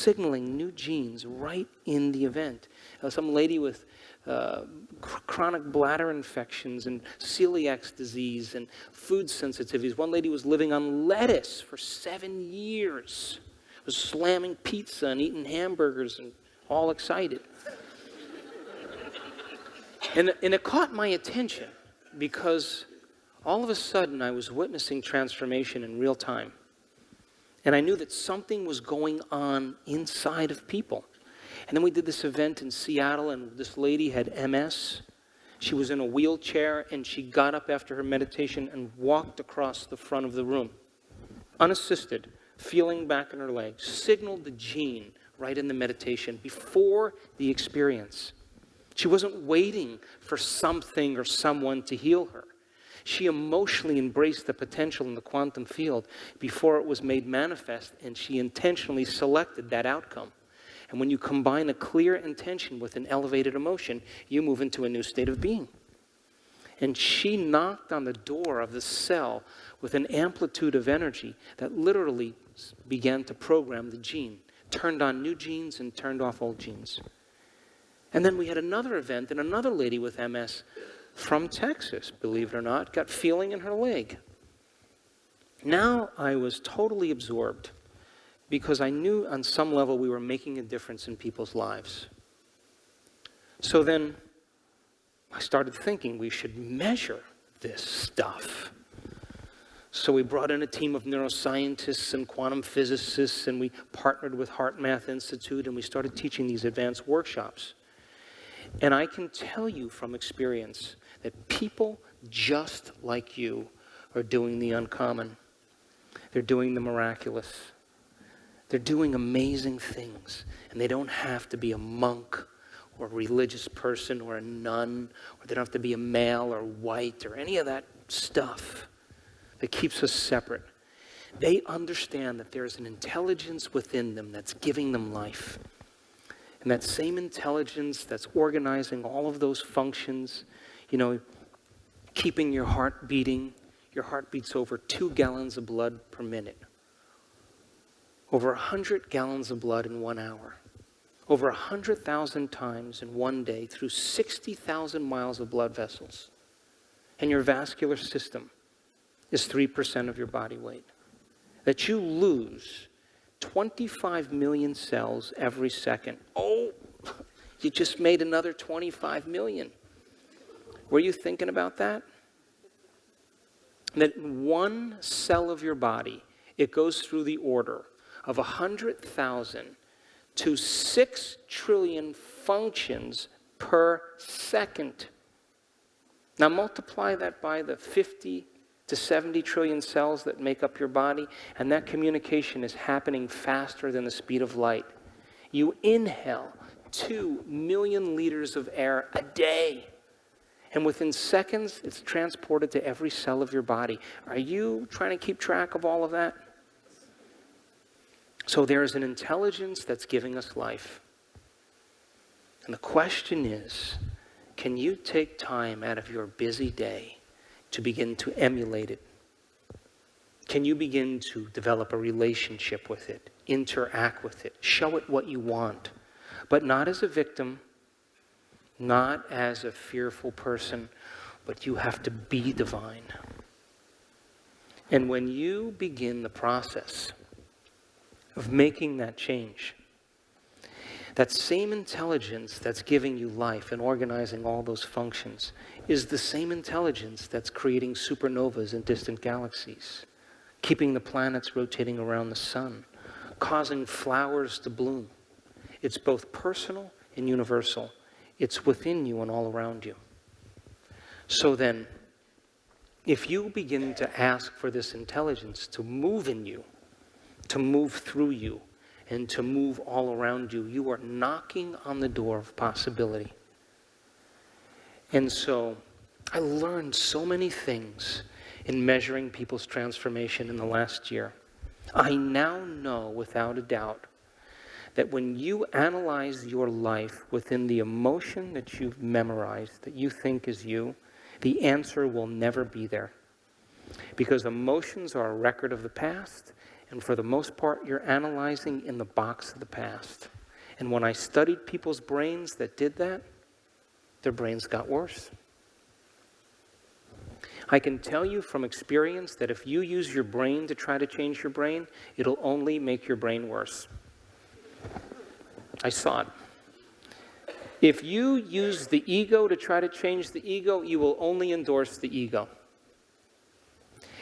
signaling new genes right in the event. Some lady with chronic bladder infections and celiac disease and food sensitivities. One lady was living on lettuce for 7 years. Was slamming pizza and eating hamburgers and all excited. And it caught my attention because all of a sudden I was witnessing transformation in real time. And I knew that something was going on inside of people. And then we did this event in Seattle, and this lady had MS. She was in a wheelchair, and she got up after her meditation and walked across the front of the room, unassisted, feeling back in her legs, signaled the gene right in the meditation before the experience. She wasn't waiting for something or someone to heal her. She emotionally embraced the potential in the quantum field before it was made manifest, and she intentionally selected that outcome. And when you combine a clear intention with an elevated emotion, you move into a new state of being. And she knocked on the door of the cell with an amplitude of energy that literally began to program the gene, turned on new genes and turned off old genes. And then we had another event, and another lady with MS from Texas, believe it or not, got feeling in her leg. Now I was totally absorbed because I knew on some level we were making a difference in people's lives. So then I started thinking we should measure this stuff. So we brought in a team of neuroscientists and quantum physicists, and we partnered with Heart Math Institute, and we started teaching these advanced workshops. And I can tell you from experience that people just like you are doing the uncommon. They're doing the miraculous. They're doing amazing things. And they don't have to be a monk or a religious person or a nun, or they don't have to be a male or white or any of that stuff that keeps us separate. They understand that there's an intelligence within them that's giving them life. And that same intelligence that's organizing all of those functions, keeping your heart beating. Your heart beats over 2 gallons of blood per minute. Over 100 gallons of blood in 1 hour. Over 100,000 times in one day through 60,000 miles of blood vessels. And your vascular system is 3% of your body weight. That you lose 25 million cells every second. Oh, you just made another 25 million. Were you thinking about that? That one cell of your body, it goes through the order of 100,000 to 6 trillion functions per second. Now multiply that by the 50 to 70 trillion cells that make up your body, and that communication is happening faster than the speed of light. You inhale 2 million liters of air a day, and within seconds, it's transported to every cell of your body. Are you trying to keep track of all of that? So there is an intelligence that's giving us life. And the question is, can you take time out of your busy day to begin to emulate it? Can you begin to develop a relationship with it, interact with it, show it what you want, but not as a victim, not as a fearful person, but you have to be divine. And when you begin the process of making that change, that same intelligence that's giving you life and organizing all those functions is the same intelligence that's creating supernovas in distant galaxies, keeping the planets rotating around the sun, causing flowers to bloom. It's both personal and universal. It's within you and all around you. So then, if you begin to ask for this intelligence to move in you, to move through you, and to move all around you, you are knocking on the door of possibility. And so, I learned so many things in measuring people's transformation in the last year. I now know without a doubt that when you analyze your life within the emotion that you've memorized, that you think is you, the answer will never be there. Because emotions are a record of the past, And for the most part, you're analyzing in the box of the past. And when I studied people's brains that did that, their brains got worse. I can tell you from experience that if you use your brain to try to change your brain, it'll only make your brain worse. I saw it. If you use the ego to try to change the ego, you will only endorse the ego.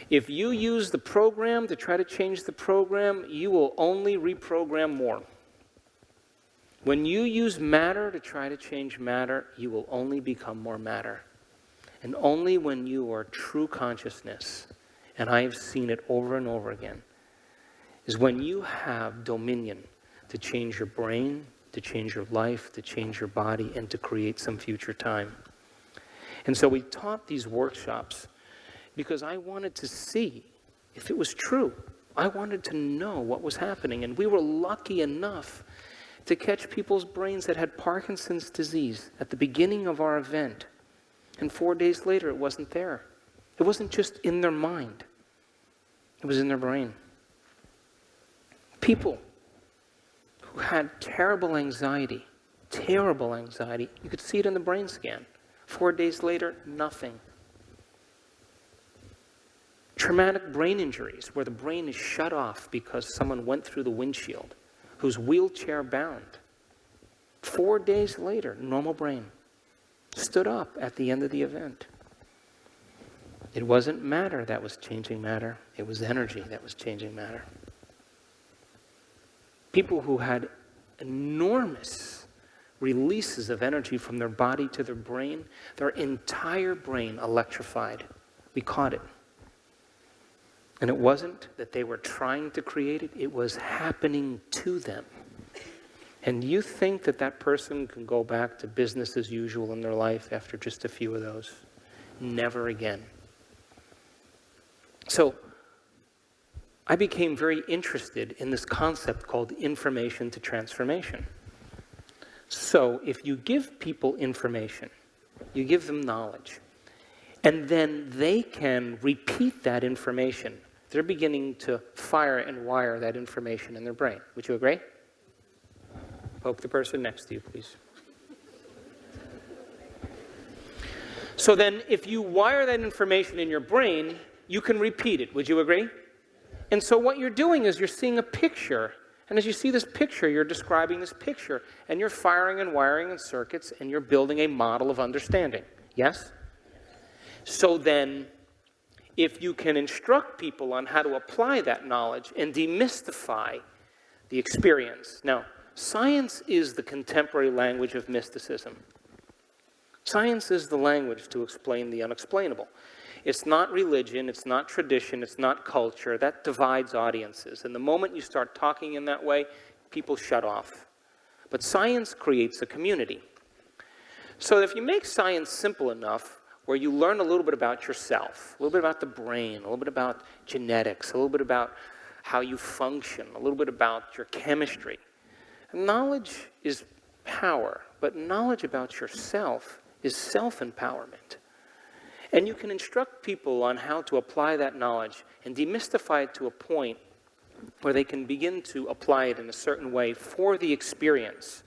If you use the program to try to change the program, you will only reprogram more. When you use matter to try to change matter, you will only become more matter. And only when you are true consciousness, and I have seen it over and over again, is when you have dominion to change your brain, to change your life, to change your body, and to create some future time. And so we taught these workshops because I wanted to see if it was true. I wanted to know what was happening. And we were lucky enough to catch people's brains that had Parkinson's disease at the beginning of our event. And 4 days later, it wasn't there. It wasn't just in their mind. It was in their brain. People who had terrible anxiety, you could see it in the brain scan. 4 days later, nothing. Traumatic brain injuries, where the brain is shut off because someone went through the windshield, who's wheelchair bound. 4 days later, normal brain. Stood up at the end of the event. It wasn't matter that was changing matter. It was energy that was changing matter. People who had enormous releases of energy from their body to their brain, their entire brain electrified. We caught it. And it wasn't that they were trying to create it, it was happening to them. And you think that that person can go back to business as usual in their life after just a few of those? Never again. So I became very interested in this concept called information to transformation. So if you give people information, you give them knowledge, and then they can repeat that information, they're beginning to fire and wire that information in their brain. Would you agree? Poke the person next to you, please. So then, if you wire that information in your brain, you can repeat it. Would you agree? And so what you're doing is you're seeing a picture. And as you see this picture, you're describing this picture. And you're firing and wiring in circuits, and you're building a model of understanding. Yes? So then, if you can instruct people on how to apply that knowledge and demystify the experience. Now, science is the contemporary language of mysticism. Science is the language to explain the unexplainable. It's not religion, it's not tradition, it's not culture. That divides audiences. And the moment you start talking in that way, people shut off. But science creates a community. So if you make science simple enough, where you learn a little bit about yourself, a little bit about the brain, a little bit about genetics, a little bit about how you function, a little bit about your chemistry. Knowledge is power, but knowledge about yourself is self-empowerment. And you can instruct people on how to apply that knowledge and demystify it to a point where they can begin to apply it in a certain way for the experience.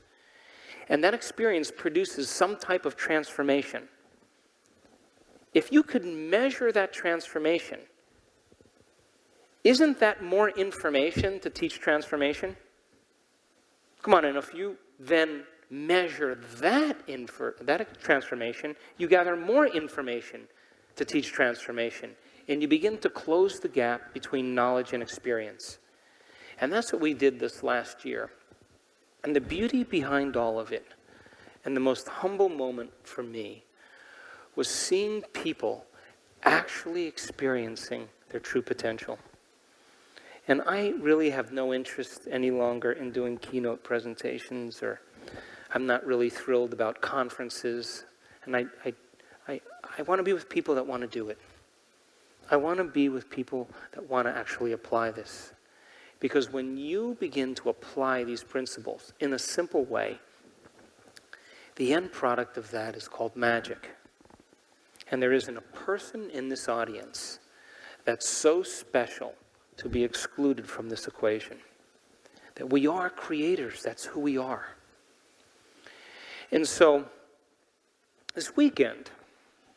And that experience produces some type of transformation. If you could measure that transformation, isn't that more information to teach transformation? Come on, and if you then measure that transformation, you gather more information to teach transformation. And you begin to close the gap between knowledge and experience. And that's what we did this last year. And the beauty behind all of it, and the most humble moment for me, was seeing people actually experiencing their true potential. And I really have no interest any longer in doing keynote presentations, or I'm not really thrilled about conferences. And I want to be with people that want to do it. I want to be with people that want to actually apply this. Because when you begin to apply these principles in a simple way, the end product of that is called magic. And there isn't a person in this audience that's so special to be excluded from this equation. That we are creators, that's who we are. And so, this weekend,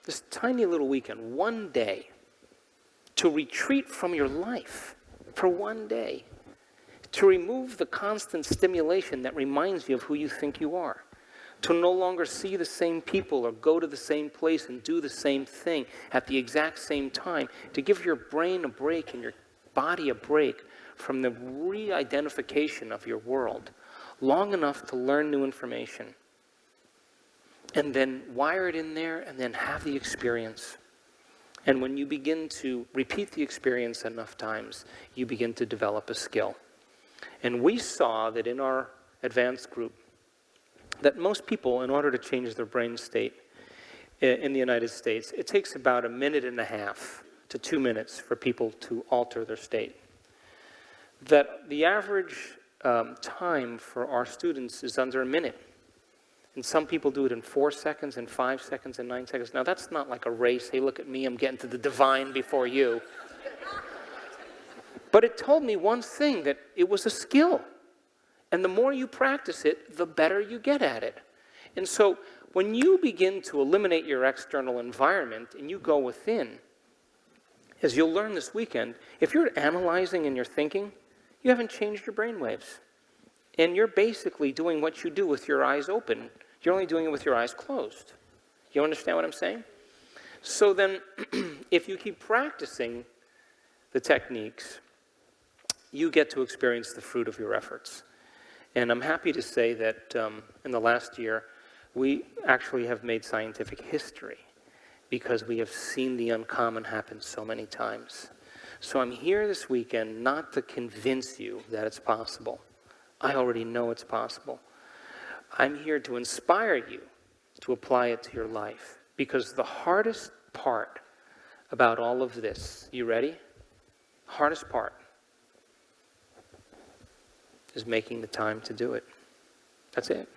this tiny little weekend, one day, to retreat from your life for one day, to remove the constant stimulation that reminds you of who you think you are, to no longer see the same people or go to the same place and do the same thing at the exact same time, to give your brain a break and your body a break from the re-identification of your world, long enough to learn new information, and then wire it in there and then have the experience. And when you begin to repeat the experience enough times, you begin to develop a skill. And we saw that in our advanced group, that most people, in order to change their brain state in the United States, it takes about 1.5 minutes to 2 minutes for people to alter their state. That the average time for our students is under 1 minute. And some people do it in 4 seconds, and 5 seconds, and 9 seconds. Now, that's not like a race. Hey, look at me, I'm getting to the divine before you. But it told me one thing, that it was a skill. And the more you practice it, the better you get at it. And so, when you begin to eliminate your external environment and you go within, as you'll learn this weekend, if you're analyzing and you're thinking, you haven't changed your brain waves. And you're basically doing what you do with your eyes open. You're only doing it with your eyes closed. You understand what I'm saying? So then, if you keep practicing the techniques, you get to experience the fruit of your efforts. And I'm happy to say that in the last year, we actually have made scientific history because we have seen the uncommon happen so many times. So I'm here this weekend not to convince you that it's possible. I already know it's possible. I'm here to inspire you to apply it to your life. Because the hardest part about all of this, you ready? Hardest part is making the time to do it. That's it.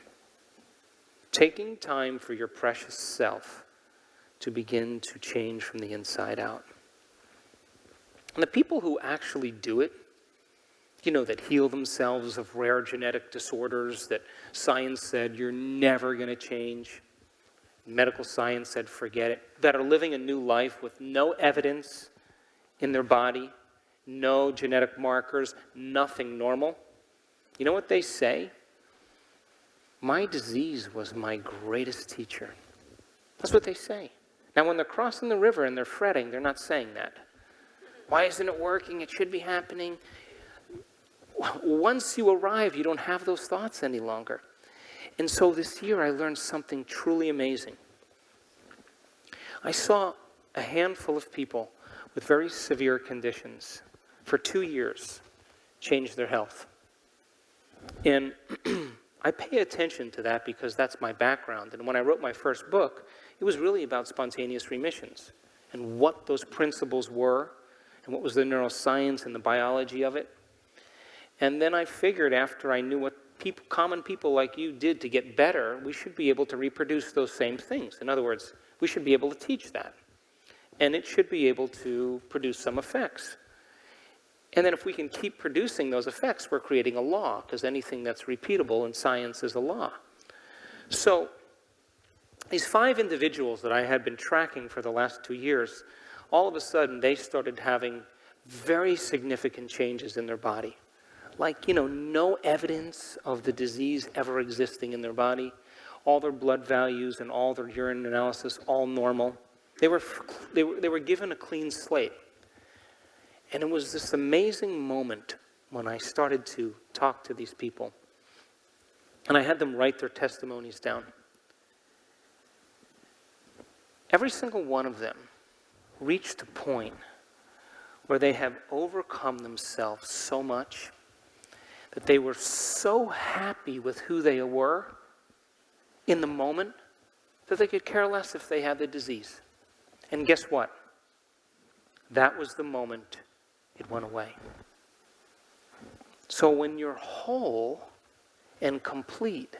Taking time for your precious self to begin to change from the inside out. And the people who actually do it, you know, that heal themselves of rare genetic disorders that science said you're never going to change. Medical science said forget it. That are living a new life with no evidence in their body, no genetic markers, nothing normal. You know what they say? My disease was my greatest teacher. That's what they say. Now, when they're crossing the river and they're fretting, they're not saying that. Why isn't it working? It should be happening. Once you arrive, you don't have those thoughts any longer. And so this year I learned something truly amazing. I saw a handful of people with very severe conditions for 2 years change their health. And I pay attention to that because that's my background. And when I wrote my first book, it was really about spontaneous remissions and what those principles were and what was the neuroscience and the biology of it. And then I figured after I knew what common people like you did to get better, we should be able to reproduce those same things. In other words, we should be able to teach that. And it should be able to produce some effects. And then if we can keep producing those effects, we're creating a law, because anything that's repeatable in science is a law. So these 5 individuals that I had been tracking for the last 2 years, all of a sudden they started having very significant changes in their body. Like, no evidence of the disease ever existing in their body. All their blood values and all their urine analysis, all normal. They were given a clean slate. And it was this amazing moment when I started to talk to these people. And I had them write their testimonies down. Every single one of them reached a point where they have overcome themselves so much that they were so happy with who they were in the moment that they could care less if they had the disease. And guess what? That was the moment it went away. So when you're whole and complete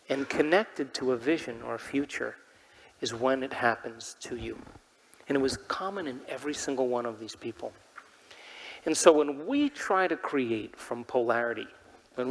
and connected to a vision or a future is when it happens to you. And it was common in every single one of these people. And so when we try to create from polarity